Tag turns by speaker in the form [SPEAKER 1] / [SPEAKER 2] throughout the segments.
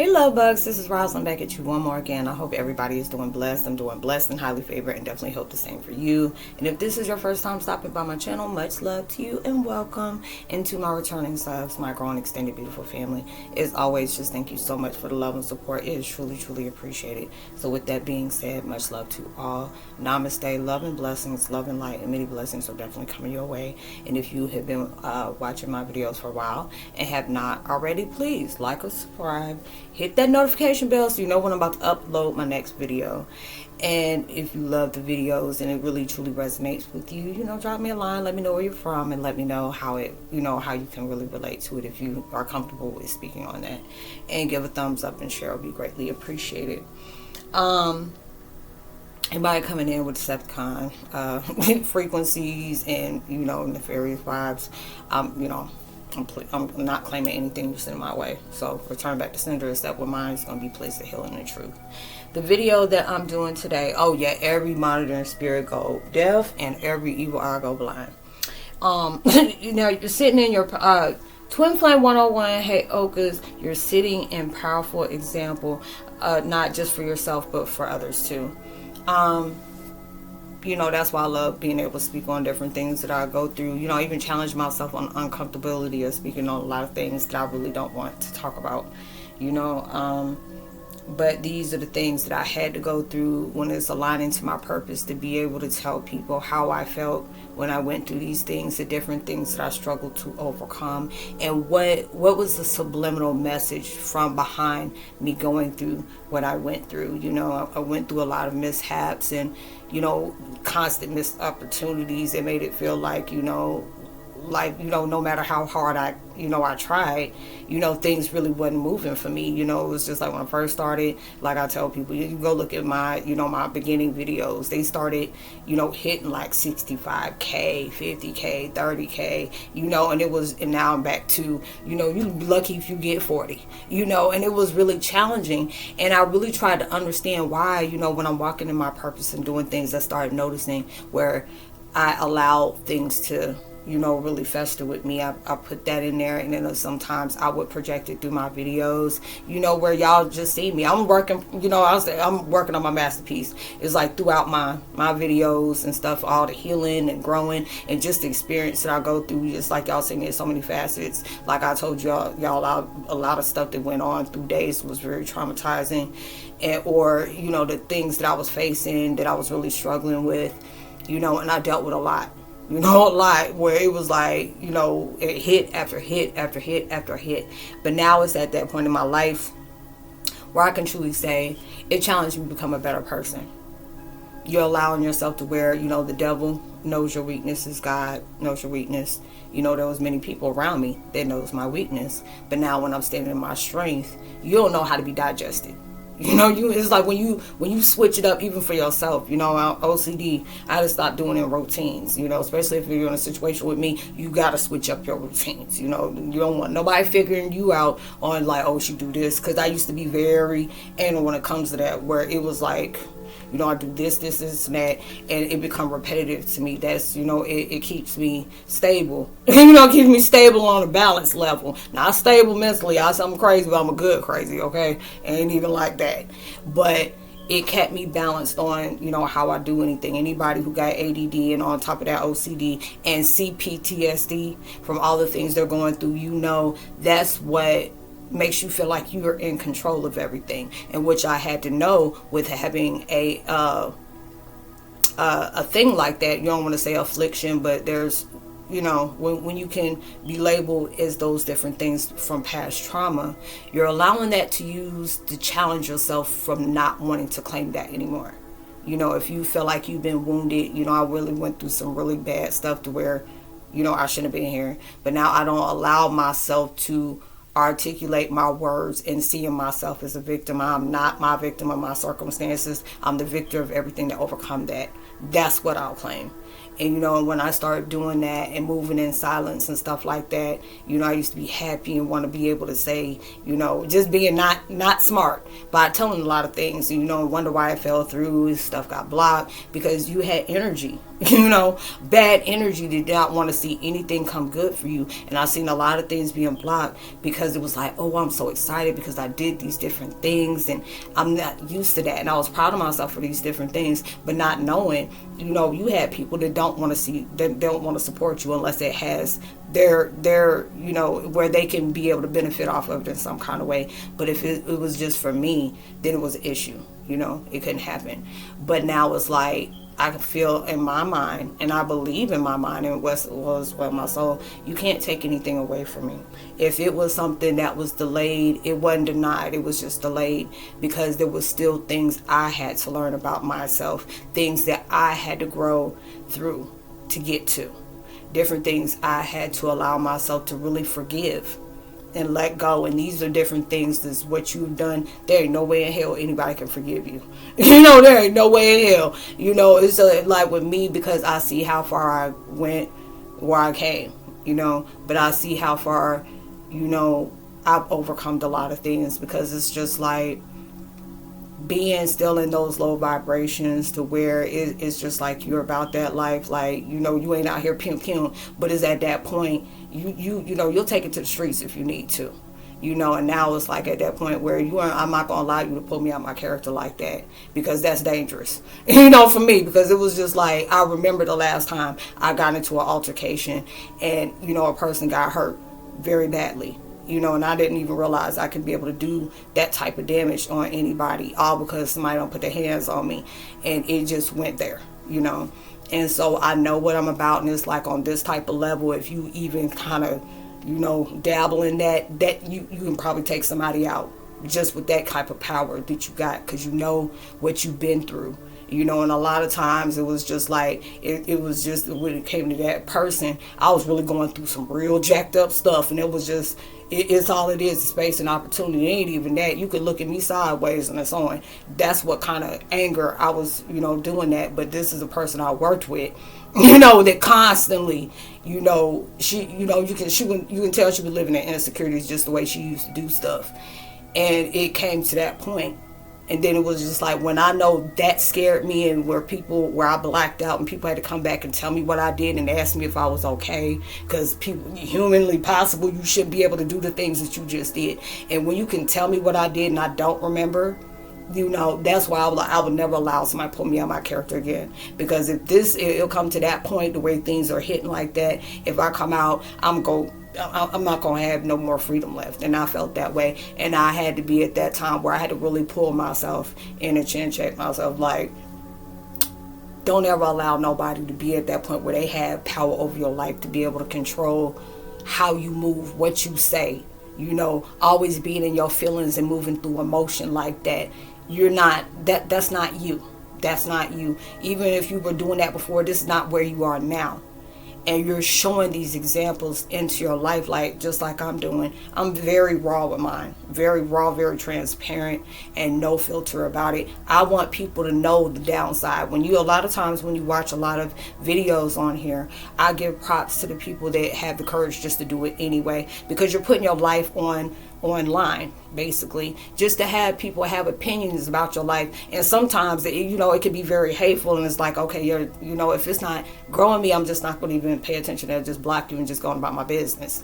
[SPEAKER 1] Hey love bugs, this is Roslynn back at you one more again. I hope everybody is doing blessed. I'm doing blessed and highly favored, and definitely hope the same for you. And if this is your first time stopping by my channel, much love to you and welcome. And to my returning subs, my growing extended beautiful family, as always, just thank you so much for the love and support. It is truly appreciated. So with that being said, much love to all. Namaste, love and blessings, love and light, and many blessings are definitely coming your way. And if you have been watching my videos for a while and have not already, please like or subscribe. Hit that notification bell so you know when I'm about to upload my next video. And if you love the videos and it really truly resonates with you, drop me a line, let me know where you're from, and let me know how it, how you can really relate to it if you are comfortable with speaking on that. And give a thumbs up and share will be greatly appreciated. Anybody coming in with Settin frequencies and nefarious vibes, I'm not claiming anything that's in my way. So return back to sender is that where mine is going to be placed of healing and truth. The video that I'm doing today, oh yeah, every monitoring spirit go deaf and every evil eye go blind. You're sitting in your Twin Flame 101 Heyokas. You're sitting in powerful example, not just for yourself but for others too. That's why I love being able to speak on different things that I go through. Even challenge myself on uncomfortability of speaking on a lot of things that I really don't want to talk about. But these are the things that I had to go through when it's aligning to my purpose, to be able to tell people how I felt when I went through these things, the different things that I struggled to overcome, and what was the subliminal message from behind me going through what I went through. I went through a lot of mishaps and constant missed opportunities. It made it feel like no matter how hard I tried, things really wasn't moving for me. It was just like when I first started, like I tell people, you go look at my, my beginning videos, they started, hitting like 65K, 50K, 30K, and now I'm back to, you're lucky if you get 40, and it was really challenging. And I really tried to understand why, when I'm walking in my purpose and doing things, I started noticing where I allow things to, really fester with me. I put that in there, and then sometimes I would project it through my videos, where y'all just see me. I'm working, I'm working on my masterpiece. It's like throughout my videos and stuff, all the healing and growing and just the experience that I go through. Just like y'all see me in so many facets. Like I told y'all a lot of stuff that went on through days was very traumatizing, or the things that I was facing that I was really struggling with, and I dealt with a lot. A lot, where it was like, it hit after hit after hit after hit. But now it's at that point in my life where I can truly say it challenged me to become a better person. You're allowing yourself to where, the devil knows your weaknesses, God knows your weakness. There was many people around me that knows my weakness. But now when I'm standing in my strength, you don't know how to be digested. It's like when you switch it up, even for yourself. OCD, I had to stop doing it in routines. Especially if you're in a situation with me, you gotta switch up your routines. You don't want nobody figuring you out on like, oh, she do this, because I used to be very anal when it comes to that, where it was like, I do this, and that, and it become repetitive to me. That's, it keeps me stable. Keeps me stable on a balance level. Not stable mentally. I'm crazy, but I'm a good crazy, okay? Ain't even like that. But it kept me balanced on, how I do anything. Anybody who got ADD and on top of that OCD and CPTSD from all the things they're going through, that's what makes you feel like you're in control of everything, and which I had to know with having a thing like that. You don't want to say affliction, but there's, when you can be labeled as those different things from past trauma, you're allowing that to use to challenge yourself from not wanting to claim that anymore. If you feel like you've been wounded, I really went through some really bad stuff to where, I shouldn't have been here, but now I don't allow myself to articulate my words and seeing myself as a victim. I'm not my victim of my circumstances. I'm the victor of everything that overcome that. That's what I'll claim. And when I started doing that and moving in silence and stuff like that, I used to be happy and want to be able to say, just being not smart by telling a lot of things, and wonder why I fell through, stuff got blocked, because you had energy. Bad energy did not want to see anything come good for you. And I seen a lot of things being blocked because it was like, oh, I'm so excited because I did these different things and I'm not used to that. And I was proud of myself for these different things, but not knowing, you had people that don't want to support you unless it has their where they can be able to benefit off of it in some kind of way. But if it was just for me, then it was an issue. It couldn't happen. But now it's like, I feel in my mind, and I believe in my mind, and was my soul, you can't take anything away from me. If it was something that was delayed, it wasn't denied, it was just delayed, because there was still things I had to learn about myself, things that I had to grow through to get to, different things I had to allow myself to really forgive and let go. And these are different things. This is what you've done. There ain't no way in hell anybody can forgive you. There ain't no way in hell. It's like with me, because I see how far I went, where I came, but I see how far, I've overcome a lot of things, because it's just like being still in those low vibrations to where it's just like you're about that life, like you ain't out here pum, but it's at that point you'll take it to the streets if you need to, and now it's like at that point where I'm not gonna allow you to pull me out my character like that, because that's dangerous, for me, because it was just like, I remember the last time I got into an altercation and a person got hurt very badly, and I didn't even realize I could be able to do that type of damage on anybody, all because somebody don't put their hands on me, and it just went there, and so I know what I'm about. And it's like, on this type of level, if you even kind of, dabble in that you can probably take somebody out just with that type of power that you got, because what you've been through. And a lot of times it was just like, it was just, when it came to that person, I was really going through some real jacked up stuff, and it was just, it's all it is, space and opportunity. It ain't even that. You could look at me sideways and it's on. That's what kind of anger I was, doing that. But this is a person I worked with, that constantly, you can tell she was living in insecurities, just the way she used to do stuff. And it came to that point. And then it was just like, when I know that scared me, and where I blacked out and people had to come back and tell me what I did and ask me if I was okay, because people, humanly possible, you shouldn't be able to do the things that you just did. And when you can tell me what I did and I don't remember, that's why I would never allow somebody to pull me out my character again. Because if it'll come to that point, the way things are hitting like that, if I come out, I'm not going to have no more freedom left. And I felt that way. And I had to be at that time where I had to really pull myself in and chin check myself. Like, don't ever allow nobody to be at that point where they have power over your life, to be able to control how you move, what you say. Always being in your feelings and moving through emotion like that. That's not you. That's not you. Even if you were doing that before, this is not where you are now. And you're showing these examples into your life, just like I'm doing. I'm very raw with mine. Very raw, very transparent, and no filter about it. I want people to know the downside. A lot of times when you watch a lot of videos on here, I give props to the people that have the courage just to do it anyway, because you're putting your life online, basically, just to have people have opinions about your life. And sometimes it can be very hateful, and it's like, okay, if it's not growing me, I'm just not going to even pay attention to it, just block you and just going about my business.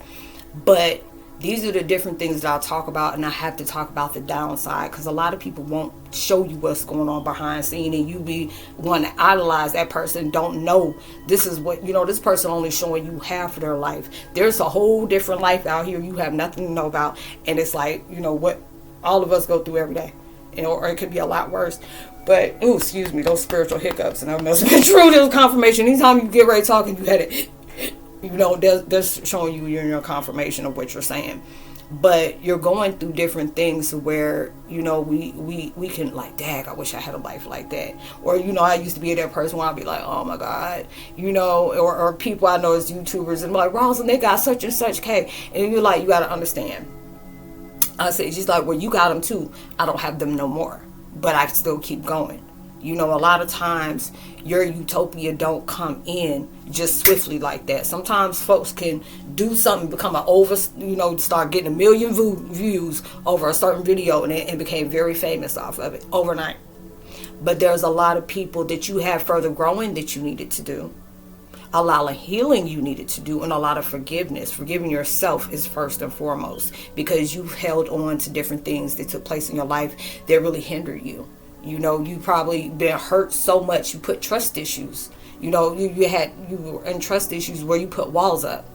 [SPEAKER 1] But these are the different things that I'll talk about, and I have to talk about the downside, because a lot of people won't show you what's going on behind the scene, and you be want to idolize that person, don't know this is what, this person only showing you half of their life. There's a whole different life out here you have nothing to know about, and it's like, what all of us go through every day, or it could be a lot worse. But, excuse me, those spiritual hiccups, and that must have been true. There's confirmation. Anytime you get ready talking, you had it. That's showing you're in your confirmation of what you're saying. But you're going through different things where, we can, like, dag, I wish I had a life like that. Or, I used to be that person where I'd be like, oh my God, or people I know as YouTubers, and like, Roslynn, they got such and such K. And you're like, you got to understand. I say, just like, well, you got them too. I don't have them no more, but I still keep going. A lot of times your utopia don't come in just swiftly like that. Sometimes folks can do something, become start getting 1 million views over a certain video, and became very famous off of it overnight. But there's a lot of people that you have further growing that you needed to do, a lot of healing you needed to do, and a lot of forgiveness. Forgiving yourself is first and foremost, because you've held on to different things that took place in your life that really hindered you. You probably been hurt so much you put trust issues. You were in trust issues where you put walls up.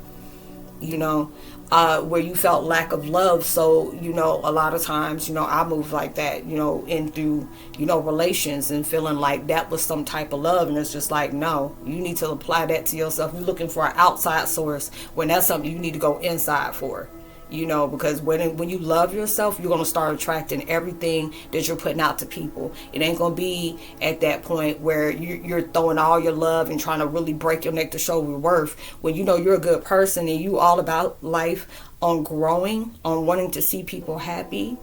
[SPEAKER 1] Where you felt lack of love. So, a lot of times, I moved like that, in through, relations, and feeling like that was some type of love. And it's just like, no, you need to apply that to yourself. You're looking for an outside source when that's something you need to go inside for. Because when you love yourself, you're going to start attracting everything that you're putting out to people. It ain't going to be at that point where you're throwing all your love and trying to really break your neck to show your worth. When you're a good person and you all about life, on growing, on wanting to see people happy,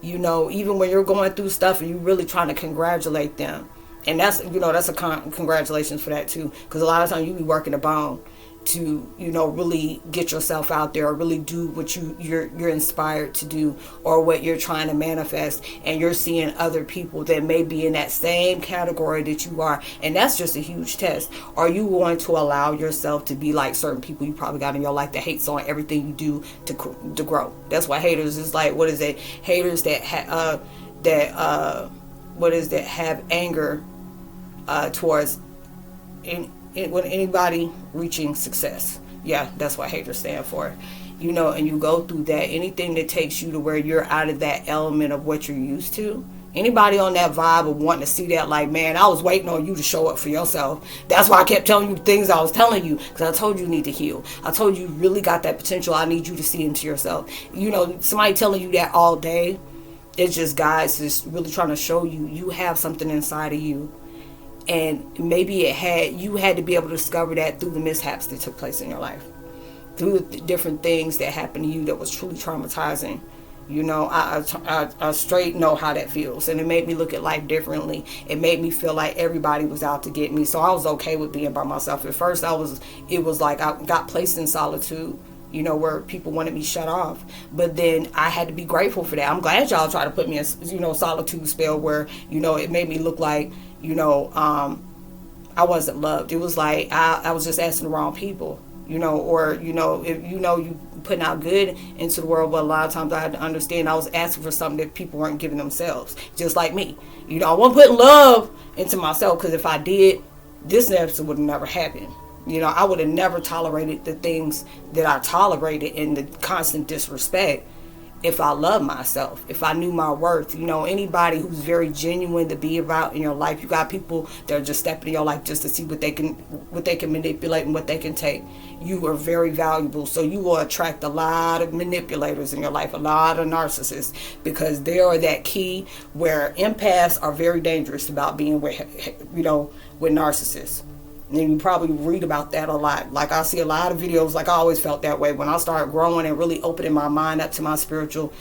[SPEAKER 1] even when you're going through stuff and you're really trying to congratulate them. And that's a congratulations for that too. Because a lot of times you be working a bone to really get yourself out there, or really do what you're inspired to do, or what you're trying to manifest, and you're seeing other people that may be in that same category that you are, and that's just a huge test. Are you going to allow yourself to be like certain people you probably got in your life that hates on everything you do to grow? That's why haters is like, what is it? Haters that have anger towards when anybody reaching success. Yeah, that's what haters stand for. And you go through that. Anything that takes you to where you're out of that element of what you're used to. Anybody on that vibe of wanting to see that, like, man, I was waiting on you to show up for yourself. That's why I kept telling you things I was telling you, because I told you need to heal. I told you really got that potential. I need you to see into yourself. Somebody telling you that all day, it's just guys just really trying to show you have something inside of you. And maybe you had to be able to discover that through the mishaps that took place in your life, through the different things that happened to you that was truly traumatizing. I straight know how that feels, and it made me look at life differently. It made me feel like everybody was out to get me, so I was okay with being by myself. At first, it was like I got placed in solitude, where people wanted me shut off. But then I had to be grateful for that. I'm glad y'all tried to put me in, solitude spell where, it made me look like, I wasn't loved. It was like I was just asking the wrong people, or, if you putting out good into the world, but a lot of times I had to understand I was asking for something that people weren't giving themselves, just like me. I wasn't putting love into myself, because if I did, this episode would have never happened. I would have never tolerated the things that I tolerated, and the constant disrespect, if I loved myself, if I knew my worth. Anybody who's very genuine to be about in your life, you got people that are just stepping in your life just to see what they can manipulate and what they can take. You are very valuable, so you will attract a lot of manipulators in your life, a lot of narcissists, because they are that key where empaths are very dangerous about being with narcissists. And you probably read about that a lot. Like, I see a lot of videos, like I always felt that way when I started growing and really opening my mind up to my spiritual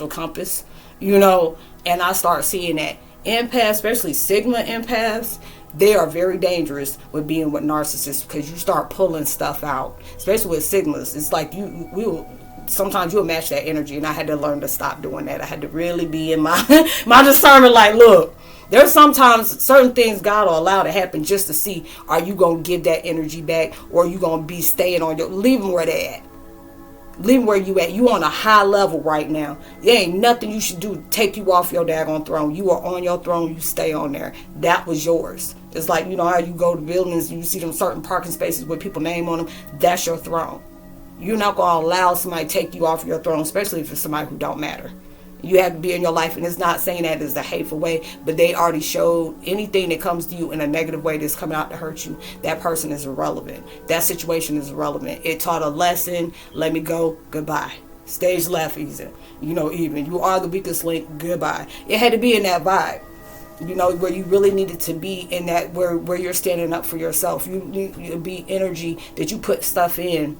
[SPEAKER 1] compass, and I start seeing that empaths, especially Sigma empaths, they are very dangerous with being with narcissists, because you start pulling stuff out, especially with Sigmas. It's like sometimes you'll match that energy, and I had to learn to stop doing that. I had to really be in my my discernment, like, look, there's sometimes certain things God will allow to happen just to see, are you going to give that energy back, or are you going to be staying on leave them where they at. Leave them where you at. You on a high level right now. There ain't nothing you should do to take you off your daggone throne. You are on your throne. You stay on there. That was yours. It's like, how you go to buildings and you see them certain parking spaces with people name on them. That's your throne. You're not going to allow somebody to take you off your throne, especially if it's somebody who don't matter. You have to be in your life, and it's not saying that as a hateful way, but they already showed anything that comes to you in a negative way that's coming out to hurt you, that person is irrelevant. That situation is irrelevant. It taught a lesson. Let me go. Goodbye. Stage left, even. You are the weakest link. Goodbye. It had to be in that vibe. Where you really needed to be in that, where you're standing up for yourself. You need to be energy that you put stuff in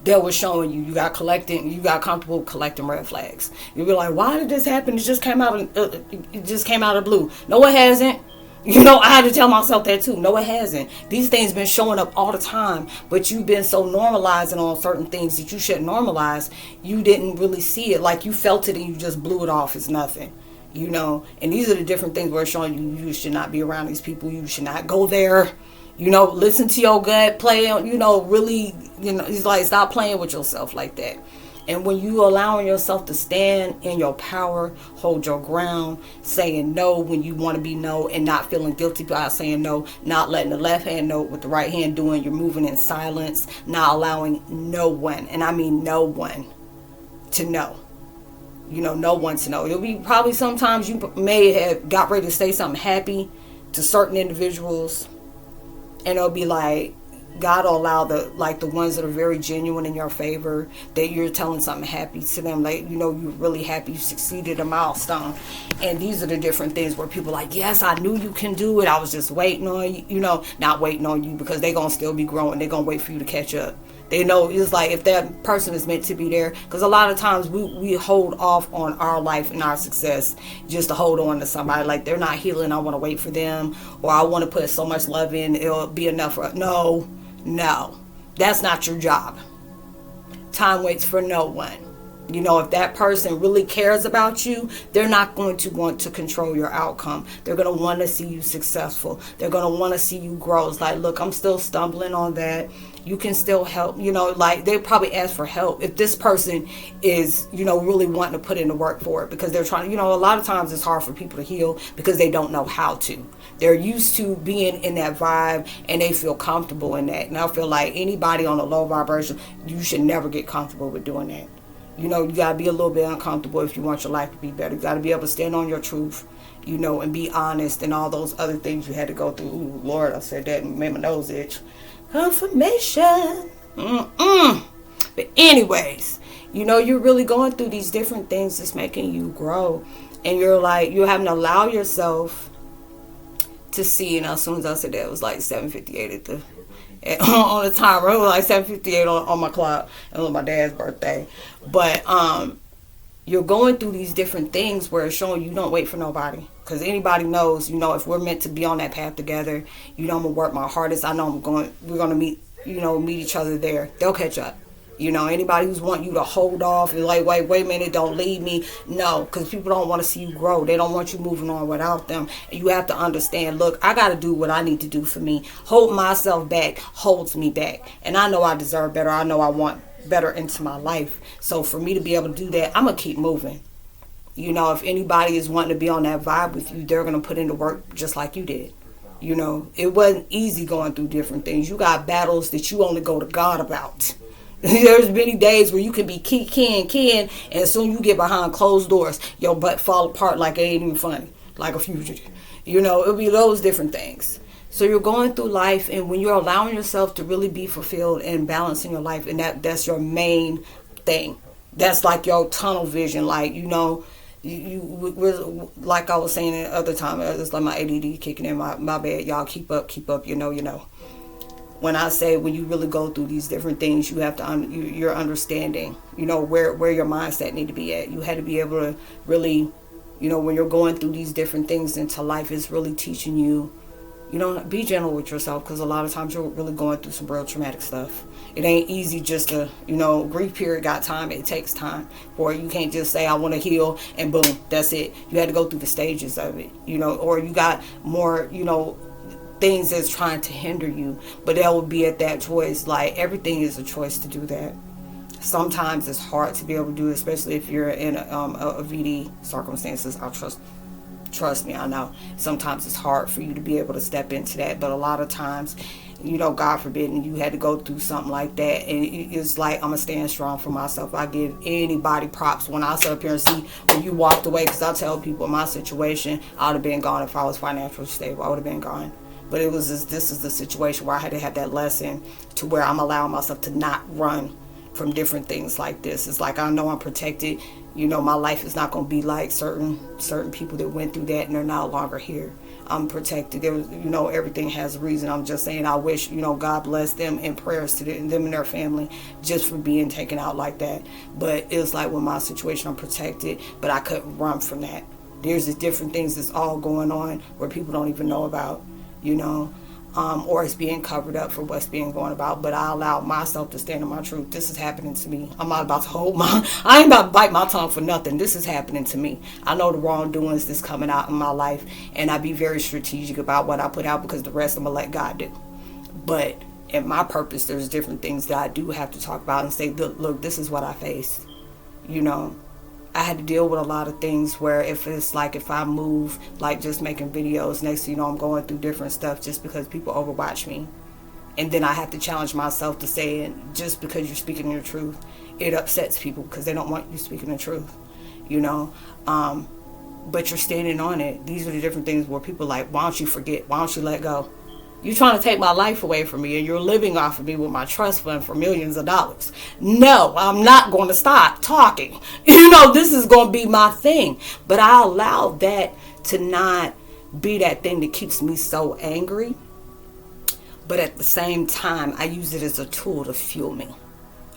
[SPEAKER 1] that was showing you got comfortable collecting red flags. You be like, why did this happen? It just came out of blue. No, it hasn't. I had to tell myself that too. No, it hasn't. These things been showing up all the time, but you've been so normalizing on certain things that you shouldn't normalize. You didn't really see it. Like, you felt it and you just blew it off as nothing. And these are the different things where it's showing you should not be around these people. You should not go there. Listen to your gut, play on, really, he's like, stop playing with yourself like that. And when you allowing yourself to stand in your power, hold your ground, saying no when you want to be no, and not feeling guilty about saying no, not letting the left hand know what the right hand doing, you're moving in silence, not allowing no one, and I mean no one, to know. No one to know. It'll be probably sometimes you may have got ready to say something happy to certain individuals, and it'll be like, God will allow the ones that are very genuine in your favor, that you're telling something happy to them, like, you're really happy you succeeded a milestone. And these are the different things where people are like, yes, I knew you can do it. I was just waiting on you, not waiting on you, because they're going to still be growing. They're going to wait for you to catch up. They know it's like if that person is meant to be there, because a lot of times we hold off on our life and our success just to hold on to somebody. Like, they're not healing, I want to wait for them, or I want to put so much love in, it'll be enough for no, that's not your job. Time waits for no one. If that person really cares about you, they're not going to want to control your outcome. They're going to want to see you successful. They're going to want to see you grow. It's like, look, I'm still stumbling on that. You can still help. They probably ask for help if this person is, really wanting to put in the work for it, because they're trying, a lot of times it's hard for people to heal because they don't know how to. They're used to being in that vibe and they feel comfortable in that. And I feel like anybody on a low vibration, you should never get comfortable with doing that. You got to be a little bit uncomfortable if you want your life to be better. You got to be able to stand on your truth, and be honest, and all those other things you had to go through. Ooh, Lord, I said that and made my nose itch. Confirmation. But anyways, you're really going through these different things that's making you grow. And you're having to allow yourself to see. And as soon as I said that, it was like 7:58 on the timer. It was like 7:58 on my clock. It was my dad's birthday. But you're going through these different things where it's showing you don't wait for nobody. Because anybody knows, if we're meant to be on that path together, I'm going to work my hardest. I know we're going to meet each other there. They'll catch up. Anybody who's want you to hold off and like, wait a minute, don't leave me. No, because people don't want to see you grow. They don't want you moving on without them. And you have to understand, look, I got to do what I need to do for me. Hold myself back holds me back. And I know I deserve better. I know I want better into my life. So for me to be able to do that, I'm going to keep moving. If anybody is wanting to be on that vibe with you, they're going to put in the work just like you did. It wasn't easy going through different things. You got battles that you only go to God about. There's many days where you can be kin, and as soon as you get behind closed doors, your butt fall apart like it ain't even funny, like a fugitive. It'll be those different things. So you're going through life, and when you're allowing yourself to really be fulfilled and balancing your life, and that's your main thing. That's like your tunnel vision, like, we're, like I was saying at other time, it's like my ADD kicking in my bed. Y'all keep up, When I say when you really go through these different things, you have to you're understanding, where your mindset need to be at. You had to be able to really, when you're going through these different things into life, it's really teaching you, be gentle with yourself, because a lot of times you're really going through some real traumatic stuff. It ain't easy just to, grief period got time. It takes time for it. You can't just say, I want to heal, and boom, that's it. You had to go through the stages of it, or you got more, things that's trying to hinder you, but that would be at that choice. Like, everything is a choice to do that. Sometimes it's hard to be able to do it, especially if you're in a VD circumstances. Trust me, I know sometimes it's hard for you to be able to step into that, but a lot of times, God forbid, and you had to go through something like that, and it's like, I'm gonna stand strong for myself. I give anybody props when I sit up here and see when you walked away, because I tell people in my situation, I would have been gone if I was financially stable. I would have been gone. But this is the situation where I had to have that lesson to where I'm allowing myself to not run from different things like this. It's like, I know I'm protected. My life is not going to be like certain people that went through that and they're no longer here. I'm protected. There was, everything has a reason. I'm just saying, I wish, God bless them, and prayers to them and their family just for being taken out like that. But it was like, with my situation, I'm protected, but I couldn't run from that. There's the different things that's all going on where people don't even know about. or it's being covered up for what's being going about. But I allow myself to stand in my truth. This is happening to me. I'm not about to I ain't about to bite my tongue for nothing. This is happening to me. I know the wrongdoings that's coming out in my life, and I be very strategic about what I put out, because the rest I'm gonna let God do. But in my purpose, there's different things that I do have to talk about and say, look, this is what I faced. I had to deal with a lot of things where if I move, like just making videos, next thing you know, I'm going through different stuff just because people overwatch me. And then I have to challenge myself to say, just because you're speaking your truth, it upsets people because they don't want you speaking the truth, but you're standing on it. These are the different things where people are like, why don't you forget? Why don't you let go? You're trying to take my life away from me, and you're living off of me with my trust fund for millions of dollars. No, I'm not going to stop talking. This is going to be my thing. But I allow that to not be that thing that keeps me so angry. But at the same time, I use it as a tool to fuel me.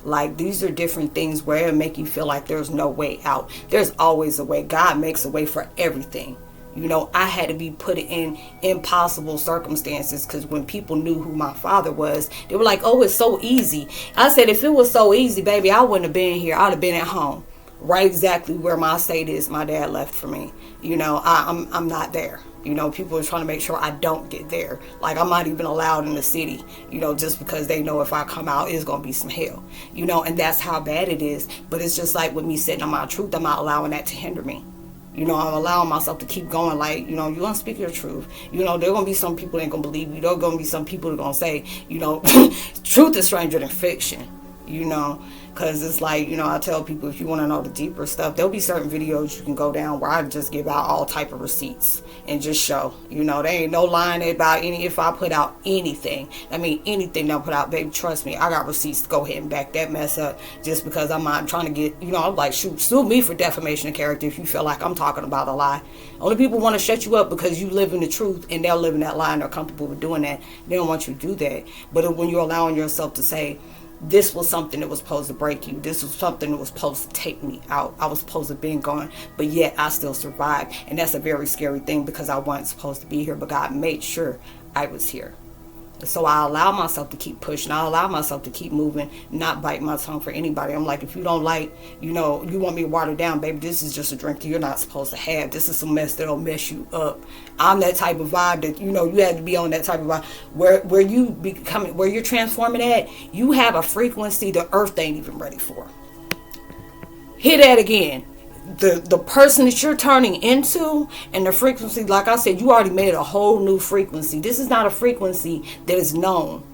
[SPEAKER 1] Like, these are different things where it make you feel like there's no way out. There's always a way. God makes a way for everything. I had to be put in impossible circumstances, because when people knew who my father was, they were like, oh, it's so easy. I said, if it was so easy, baby, I wouldn't have been here. I'd have been at home, right exactly where my state is. My dad left for me. I'm not there. People are trying to make sure I don't get there. Like, I'm not even allowed in the city, just because they know if I come out, it's going to be some hell, and that's how bad it is. But it's just like with me sitting on my truth, I'm not allowing that to hinder me. I'm allowing myself to keep going. Like, you're going to speak your truth. There are going to be some people that ain't going to believe you. There are going to be some people that are going to say, truth is stranger than fiction, because it's like, I tell people, if you want to know the deeper stuff, there'll be certain videos you can go down where I just give out all type of receipts and just show, there ain't no lying about if I put out anything. Anything that I put out, baby, trust me, I got receipts to go ahead and back that mess up, just because I'm not trying to get, I'm like, shoot, sue me for defamation of character if you feel like I'm talking about a lie. Only people want to shut you up because you live in the truth, and they're living that lie and they're comfortable with doing that. They don't want you to do that. But when you're allowing yourself to say, this was something that was supposed to break you. This was something that was supposed to take me out. I was supposed to be gone, but yet I still survived. And that's a very scary thing, because I wasn't supposed to be here, but God made sure I was here. So I allow myself to keep pushing. I allow myself to keep moving, not bite my tongue for anybody. I'm like, if you don't like, you want me to water down, baby, this is just a drink that you're not supposed to have. This is some mess that'll mess you up. I'm that type of vibe that, you had to be on that type of vibe where you're transforming at. You have a frequency the earth ain't even ready for. Hear that again. The person that you're turning into, and the frequency, like I said, you already made a whole new frequency. This is not a frequency that is known,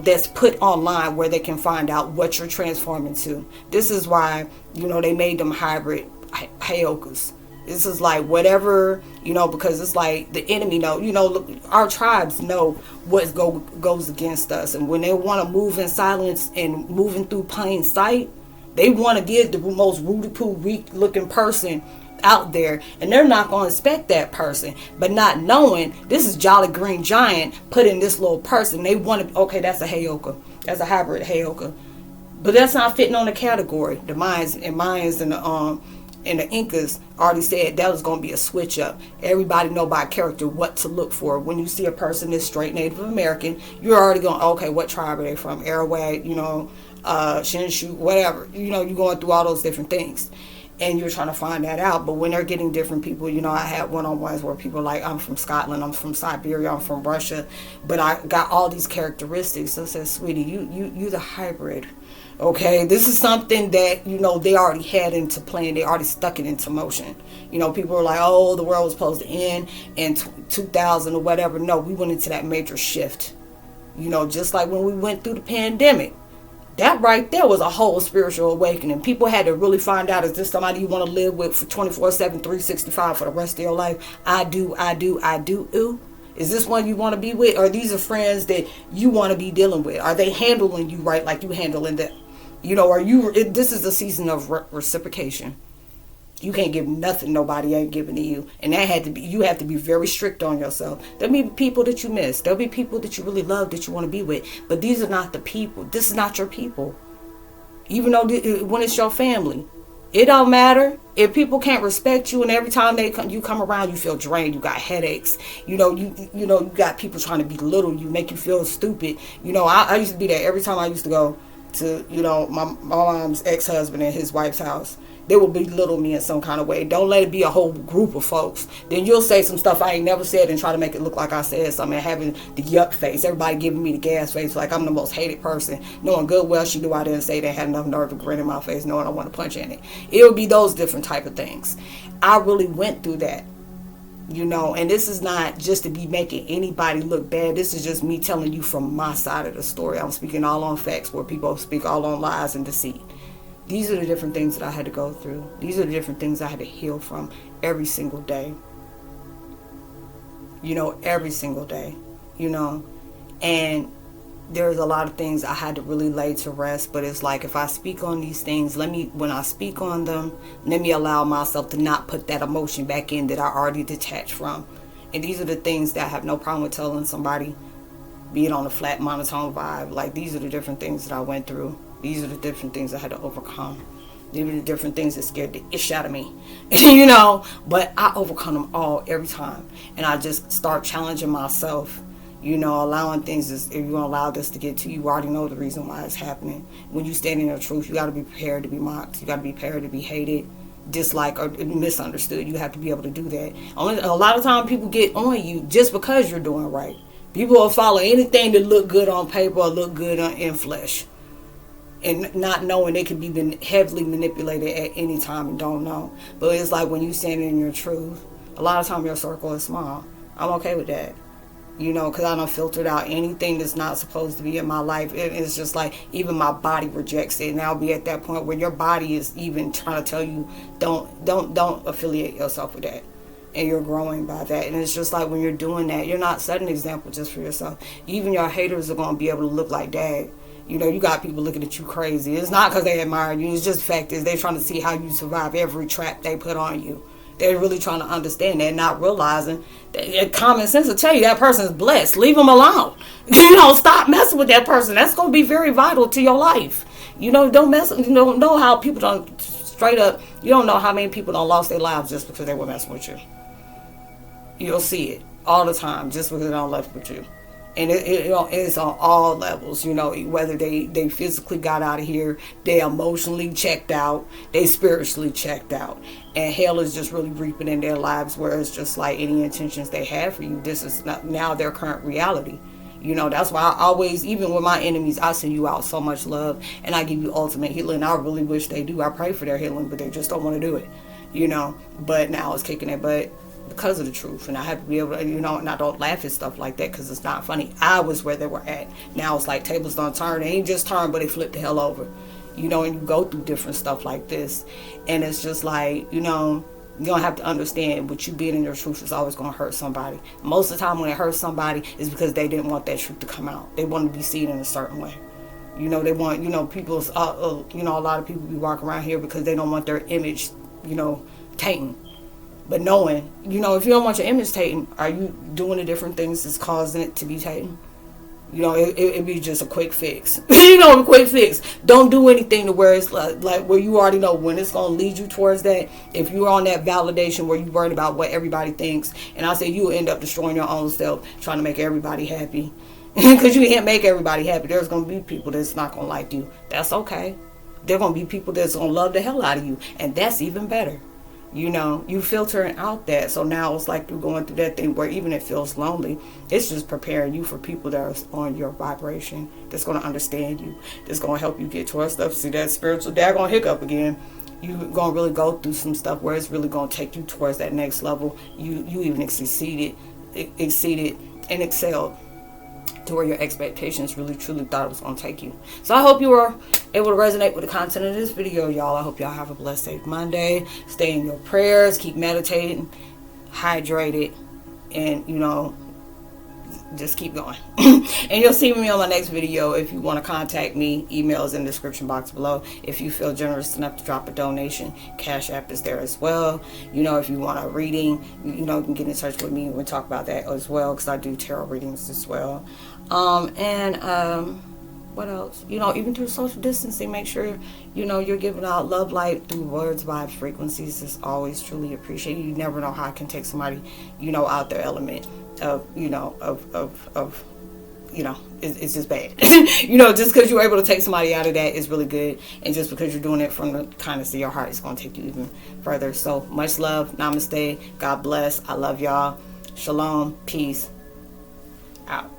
[SPEAKER 1] that's put online where they can find out what you're transforming to. This is why, they made them hybrid Heyokas. This is like whatever, because it's like the enemy our tribes know what goes against us. And when they want to move in silence and moving through plain sight, they want to give the most rude-poo, weak-looking person out there, and they're not going to expect that person. But not knowing this is Jolly Green Giant put in this little person, they want to, okay, that's a Heyoka, that's a hybrid Heyoka, but that's not fitting on the category. The Mayans and the Incas already said that was going to be a switch up. Everybody know by character what to look for. When you see a person that's straight Native American, you're already going, okay, what tribe are they from? Arawak, Shinshu, whatever. You're going through all those different things, and you're trying to find that out. But when they're getting different people, I had one-on-ones where people are like, I'm from Scotland, I'm from Siberia, I'm from Russia, but I got all these characteristics. So I said, sweetie, you the hybrid. Okay, this is something that, they already had into plan. They already stuck it into motion. People were like, oh, the world was supposed to end in 2000 or whatever. No, we went into that major shift. Just like when we went through the pandemic. That right there was a whole spiritual awakening. People had to really find out, is this somebody you want to live with for 24/7, 365 for the rest of your life? I do. Ooh. Is this one you want to be with? Or these are friends that you want to be dealing with? Are they handling you right like you handling them? This is a season of reciprocation. You can't give nothing nobody ain't giving to you. And you have to be very strict on yourself. There'll be people that you miss. There'll be people that you really love that you want to be with. But these are not the people. This is not your people. Even though when it's your family. It don't matter if people can't respect you, and every time you come around, you feel drained. You got headaches. You got people trying to belittle you, make you feel stupid. I used to be there every time I used to go to my mom's ex-husband and his wife's house. They will belittle me in some kind of way. Don't let it be a whole group of folks. Then you'll say some stuff I ain't never said and try to make it look like I said something, and having the yuck face. Everybody giving me the gas face like I'm the most hated person, knowing good well she knew I didn't say that, had enough nerve to grin in my face, knowing I want to punch in it. It would be those different type of things. I really went through that. And this is not just to be making anybody look bad. This is just me telling you from my side of the story. I'm speaking all on facts, where people speak all on lies and deceit. These are the different things that I had to go through. These are the different things I had to heal from every single day. Every single day. And there's a lot of things I had to really lay to rest. But it's like, if I speak on these things, when I speak on them, let me allow myself to not put that emotion back in that I already detached from. And these are the things that I have no problem with telling somebody, be it on a flat monotone vibe. Like, these are the different things that I went through. These are the different things I had to overcome. These are the different things that scared the ish out of me. But I overcome them all every time. And I just start challenging myself, allowing things. If you're going to allow this to get to you, you already know the reason why it's happening. When you stand in your truth, you got to be prepared to be mocked. You got to be prepared to be hated, disliked, or misunderstood. You have to be able to do that. A lot of times people get on you just because you're doing right. People will follow anything that look good on paper or look good in flesh. And not knowing they can be heavily manipulated at any time and don't know. But it's like, when you stand in your truth, a lot of times your circle is small. I'm okay with that. Because I done filtered out anything that's not supposed to be in my life. It's just like, even my body rejects it. And I'll be at that point where your body is even trying to tell you, don't affiliate yourself with that. And you're growing by that. And it's just like, when you're doing that, you're not setting an example just for yourself. Even your haters are going to be able to look like, dad, you got people looking at you crazy. It's not because they admire you. It's just the fact is they're trying to see how you survive every trap they put on you. They're really trying to understand that, not realizing that common sense will tell you that person is blessed. Leave them alone. Stop messing with that person. That's going to be very vital to your life. Don't mess. You don't know how people don't straight up. You don't know how many people don't lost their lives just because they were messing with you. You'll see it all the time just because they don't left with you. And it's on all levels, whether they physically got out of here, they emotionally checked out, they spiritually checked out. And hell is just really reaping in their lives, where it's just like, any intentions they had for you, this is not now their current reality. That's why I always, even with my enemies, I send you out so much love, and I give you ultimate healing. I really wish they do. I pray for their healing, but they just don't want to do it, But now it's kicking their butt because of the truth, and I have to be able to, and I don't laugh at stuff like that because it's not funny. I was where they were at. Now it's like tables don't turn. They ain't just turn, but they flip the hell over, and you go through different stuff like this, and it's just like, you don't have to understand, but you being in your truth is always going to hurt somebody. Most of the time when it hurts somebody is because they didn't want that truth to come out. They want to be seen in a certain way. They want, people's, a lot of people be walking around here because they don't want their image, tainted. But knowing, if you don't want your image taken, are you doing the different things that's causing it to be taken? It'd be just a quick fix. A quick fix. Don't do anything to where it's like where you already know when it's going to lead you towards that. If you're on that validation where you're worried about what everybody thinks, and I say you'll end up destroying your own self trying to make everybody happy. Because you can't make everybody happy. There's going to be people that's not going to like you. That's okay. There are going to be people that's going to love the hell out of you. And that's even better. You filtering out that. So now it's like you're going through that thing where even it feels lonely, it's just preparing you for people that are on your vibration, that's going to understand you, that's going to help you get towards stuff. See that spiritual daggone hiccup again. You're going to really go through some stuff where it's really going to take you towards that next level. You even exceeded and excelled to where your expectations really truly thought it was going to take you. So I hope you were able to resonate with the content of this video, y'all. I hope y'all have a blessed, safe Monday. Stay in your prayers, keep meditating, hydrated, and just keep going. And you'll see me on my next video. If you want to contact me, email is in the description box below. If you feel generous enough to drop a donation, Cash App is there as well. If you want a reading, you can get in touch with me and we'll talk about that as well, because I do tarot readings as well. What else? Even through social distancing, make sure, you're giving out love, light through words, vibes, frequencies. Is always truly appreciated. You never know how it can take somebody, out their element of, it's just bad. Just because you're able to take somebody out of that is really good. And just because you're doing it from the kindness of your heart, it's going to take you even further. So much love. Namaste. God bless. I love y'all. Shalom. Peace. Out.